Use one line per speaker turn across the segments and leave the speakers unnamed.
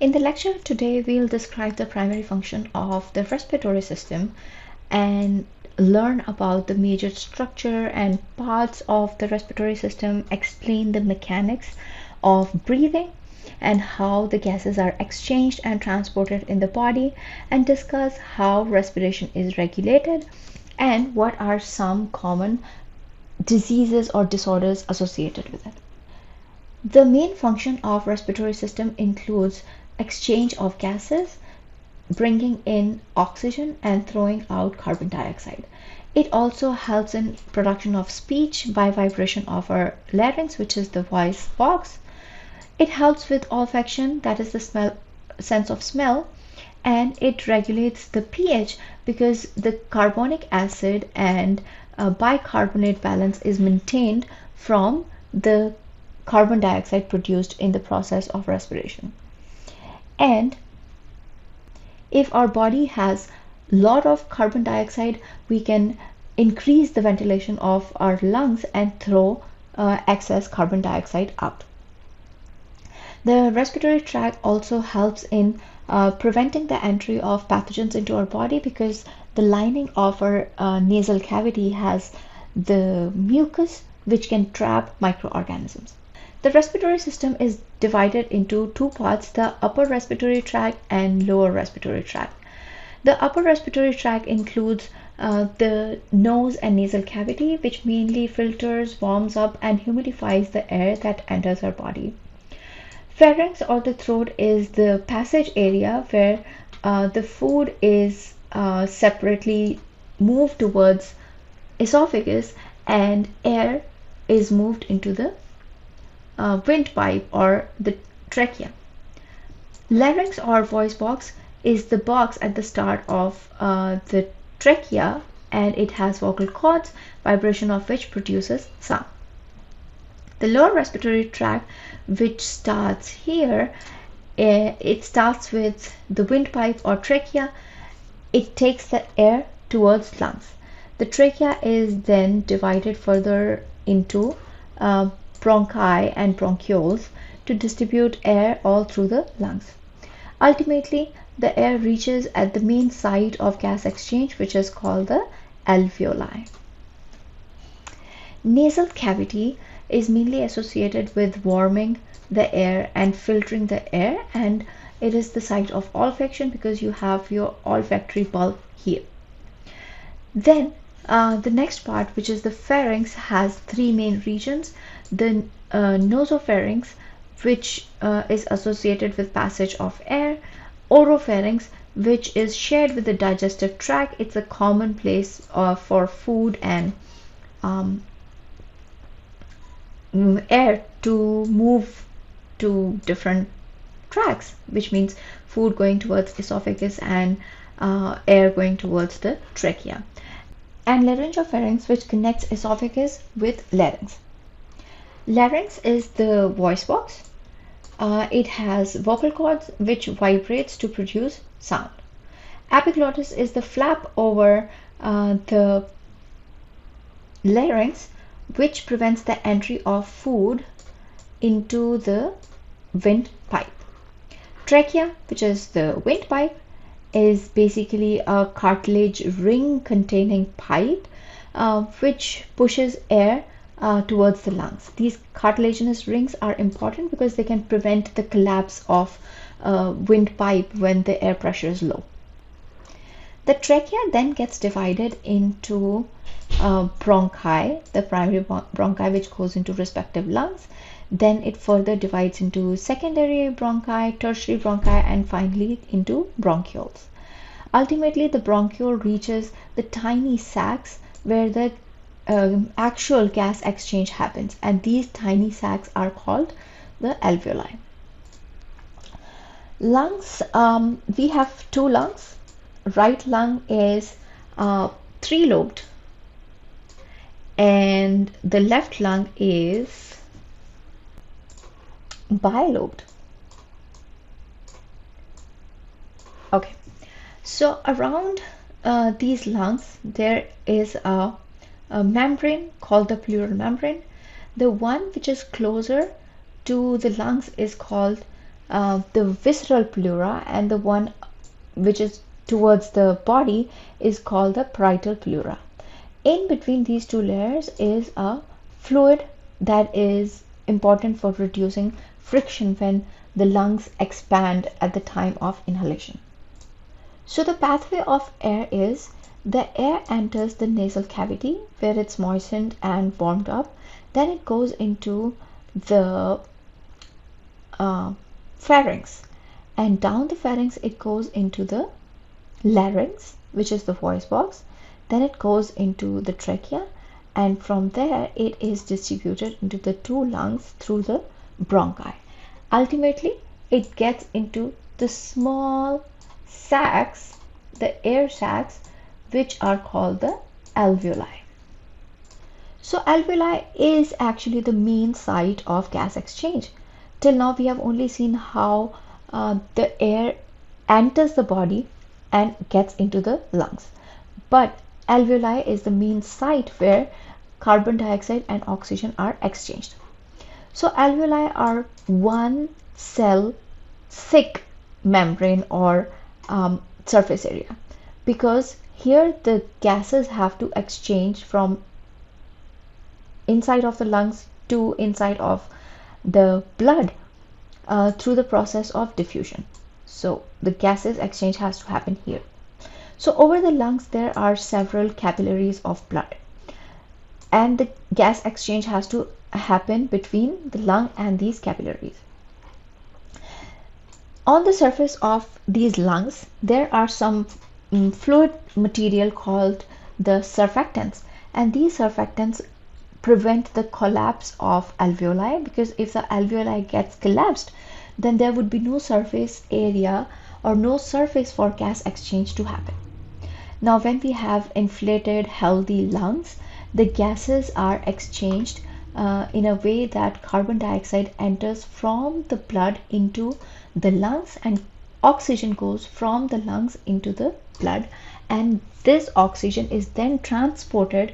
In the lecture today, we'll describe the primary function of the respiratory system and learn about the major structure and parts of the respiratory system, explain the mechanics of breathing and how the gases are exchanged and transported in the body, and discuss how respiration is regulated and what are some common diseases or disorders associated with it. The main function of respiratory system includes exchange of gases, bringing in oxygen and throwing out carbon dioxide. It also helps in production of speech by vibration of our larynx, which is the voice box. It helps with olfaction, that is the sense of smell, and it regulates the pH because the carbonic acid and bicarbonate balance is maintained from the carbon dioxide produced in the process of respiration. And if our body has a lot of carbon dioxide, we can increase the ventilation of our lungs and throw excess carbon dioxide out. The respiratory tract also helps in preventing the entry of pathogens into our body because the lining of our nasal cavity has the mucus which can trap microorganisms. The respiratory system is divided into two parts, the upper respiratory tract and lower respiratory tract. The upper respiratory tract includes the nose and nasal cavity, which mainly filters, warms up, and humidifies the air that enters our body. Pharynx or the throat is the passage area where the food is separately moved towards esophagus and air is moved into the windpipe or the trachea. Larynx or voice box is the box at the start of the trachea, and it has vocal cords, vibration of which produces sound. The lower respiratory tract, which starts here, it starts with the windpipe or trachea. It takes the air towards lungs. The trachea is then divided further into bronchi and bronchioles to distribute air all through the lungs. Ultimately, the air reaches at the main site of gas exchange, which is called the alveoli. Nasal cavity is mainly associated with warming the air and filtering the air, and it is the site of olfaction because you have your olfactory bulb here. Then the next part, which is the pharynx, has three main regions. The nasopharynx, which is associated with passage of air, oropharynx, which is shared with the digestive tract. It's a common place for food and air to move to different tracts, which means food going towards esophagus and air going towards the trachea. And laryngopharynx, which connects esophagus with larynx. Larynx is the voice box. It has vocal cords which vibrates to produce sound. Epiglottis is the flap over the larynx, which prevents the entry of food into the windpipe. Trachea, which is the windpipe, is basically a cartilage ring containing pipe which pushes air towards the lungs. These cartilaginous rings are important because they can prevent the collapse of windpipe when the air pressure is low. The trachea then gets divided into bronchi, the primary bronchi which goes into respective lungs. Then it further divides into secondary bronchi, tertiary bronchi, and finally into bronchioles. Ultimately, the bronchiole reaches the tiny sacs where the actual gas exchange happens, and these tiny sacs are called the alveoli. Lungs, we have two lungs. Right lung is three-lobed and the left lung is bilobed. Okay, so around these lungs there is a membrane called the pleural membrane. The one which is closer to the lungs is called the visceral pleura, and the one which is towards the body is called the parietal pleura. In between these two layers is a fluid that is important for reducing friction when the lungs expand at the time of inhalation. So the pathway of air is the air enters the nasal cavity where it's moistened and warmed up. Then it goes into the pharynx, and down the pharynx it goes into the larynx, which is the voice box. Then it goes into the trachea, and from there it is distributed into the two lungs through the bronchi. Ultimately, it gets into the small sacs, the air sacs, which are called the alveoli. So alveoli is actually the main site of gas exchange. Till now we have only seen how the air enters the body and gets into the lungs. But alveoli is the main site where carbon dioxide and oxygen are exchanged. So alveoli are one cell thick membrane or surface area, because here the gases have to exchange from inside of the lungs to inside of the blood through the process of diffusion. So the gases exchange has to happen here. So over the lungs there are several capillaries of blood, and the gas exchange has to happen between the lung and these capillaries. On the surface of these lungs there are some fluid material called the surfactants, and these surfactants prevent the collapse of alveoli, because if the alveoli gets collapsed then there would be no surface area or no surface for gas exchange to happen. Now when we have inflated healthy lungs, the gases are exchanged in a way that carbon dioxide enters from the blood into the lungs and oxygen goes from the lungs into the blood, and this oxygen is then transported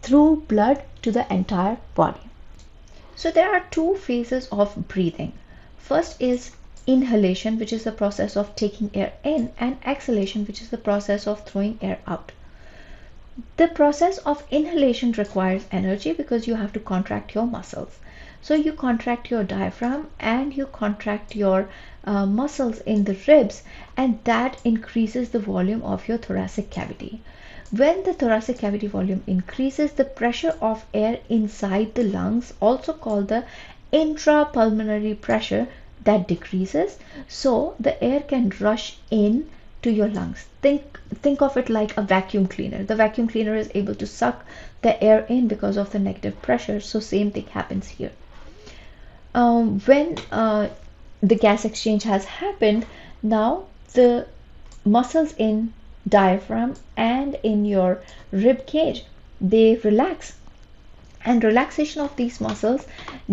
through blood to the entire body. So there are two phases of breathing. First is inhalation, which is the process of taking air in, and exhalation, which is the process of throwing air out. The process of inhalation requires energy because you have to contract your muscles. So you contract your diaphragm and you contract your muscles in the ribs, and that increases the volume of your thoracic cavity. When the thoracic cavity volume increases, the pressure of air inside the lungs, also called the intrapulmonary pressure, that decreases, so the air can rush in to your lungs. Think of it like a vacuum cleaner. The vacuum cleaner is able to suck the air in because of the negative pressure, so same thing happens here. When the gas exchange has happened, now the muscles in diaphragm and in your rib cage, they relax, and relaxation of these muscles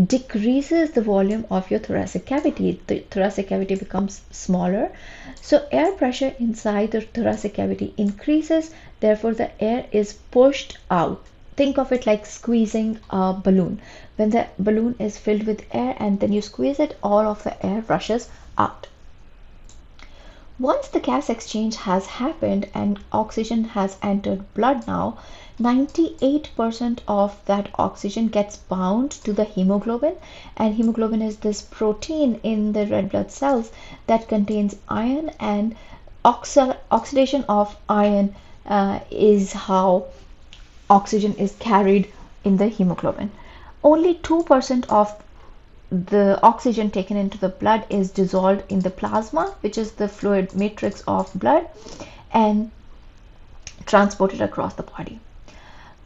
decreases the volume of your thoracic cavity. The thoracic cavity becomes smaller, so air pressure inside the thoracic cavity increases, therefore the air is pushed out. Think of it like squeezing a balloon. When the balloon is filled with air and then you squeeze it, all of the air rushes out. Once the gas exchange has happened and oxygen has entered blood, now 98% of that oxygen gets bound to the hemoglobin, and hemoglobin is this protein in the red blood cells that contains iron, and oxidation of iron is how oxygen is carried in the hemoglobin. Only 2% of the oxygen taken into the blood is dissolved in the plasma, which is the fluid matrix of blood, and transported across the body.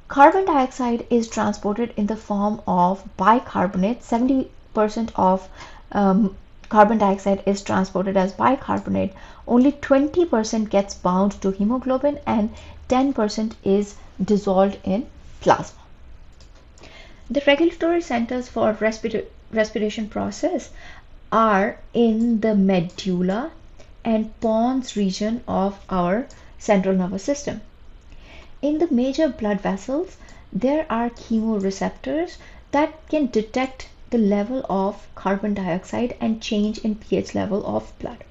Carbon dioxide is transported in the form of bicarbonate. 70% of carbon dioxide is transported as bicarbonate. Only 20% gets bound to hemoglobin and 10% is dissolved in plasma. The regulatory centers for respiration process are in the medulla and pons region of our central nervous system. In the major blood vessels, there are chemoreceptors that can detect the level of carbon dioxide and change in pH level of blood.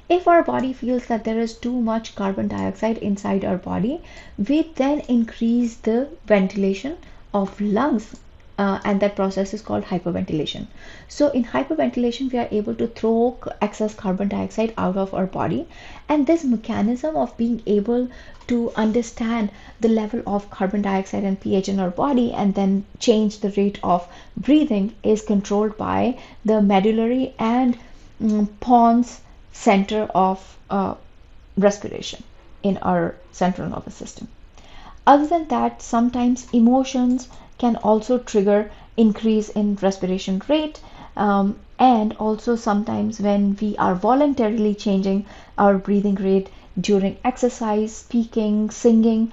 If our body feels that there is too much carbon dioxide inside our body, we then increase the ventilation of lungs, and that process is called hyperventilation. So in hyperventilation, we are able to throw excess carbon dioxide out of our body, and this mechanism of being able to understand the level of carbon dioxide and pH in our body and then change the rate of breathing is controlled by the medullary and pons center of respiration in our central nervous system. Other than that, sometimes emotions can also trigger increase in respiration rate, and also sometimes when we are voluntarily changing our breathing rate during exercise, speaking, singing.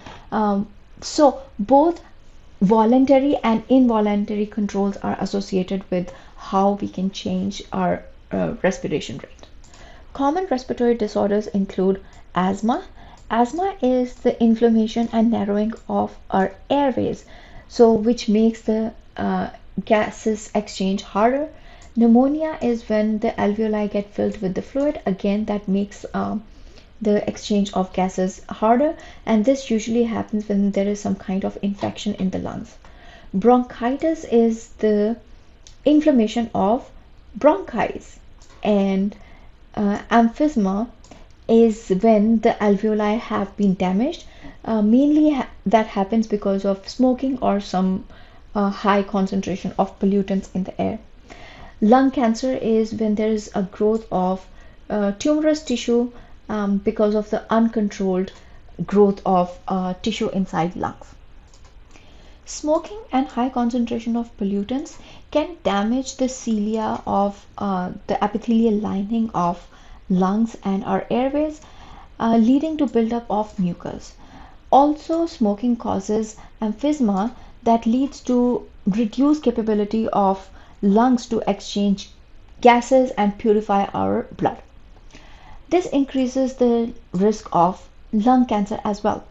So both voluntary and involuntary controls are associated with how we can change our respiration rate. Common respiratory disorders include asthma. Asthma is the inflammation and narrowing of our airways, so which makes the gases exchange harder. Pneumonia is when the alveoli get filled with the fluid. Again, that makes the exchange of gases harder, and this usually happens when there is some kind of infection in the lungs. Bronchitis is the inflammation of bronchis, and emphysema is when the alveoli have been damaged. Mainly that happens because of smoking or some high concentration of pollutants in the air. Lung cancer is when there is a growth of tumorous tissue because of the uncontrolled growth of tissue inside lungs. Smoking and high concentration of pollutants can damage the cilia of the epithelial lining of lungs and our airways, leading to buildup of mucus. Also, smoking causes emphysema that leads to reduced capability of lungs to exchange gases and purify our blood. This increases the risk of lung cancer as well.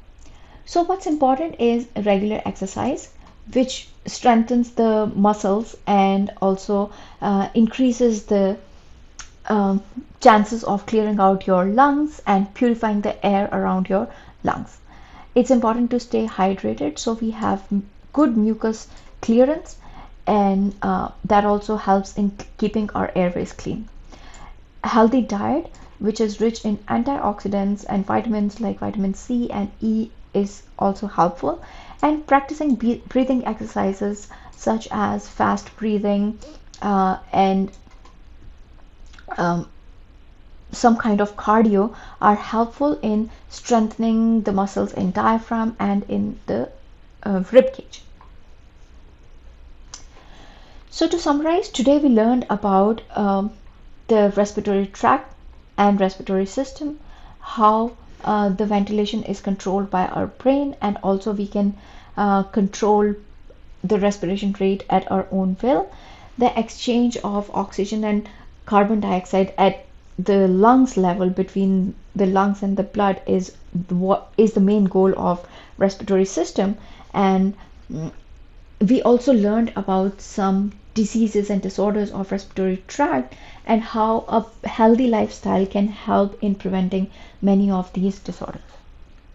So what's important is regular exercise, which strengthens the muscles and also increases the chances of clearing out your lungs and purifying the air around your lungs. It's important to stay hydrated so we have good mucus clearance, and that also helps in keeping our airways clean. A healthy diet, which is rich in antioxidants and vitamins like vitamin C and E, is also helpful, and practicing breathing exercises such as fast breathing and some kind of cardio are helpful in strengthening the muscles in diaphragm and in the rib cage. So to summarize, today we learned about the respiratory tract and respiratory system, how the ventilation is controlled by our brain, and also we can control the respiration rate at our own will. The exchange of oxygen and carbon dioxide at the lungs level between the lungs and the blood is what is the main goal of respiratory system. And we also learned about some diseases and disorders of respiratory tract and how a healthy lifestyle can help in preventing many of these disorders.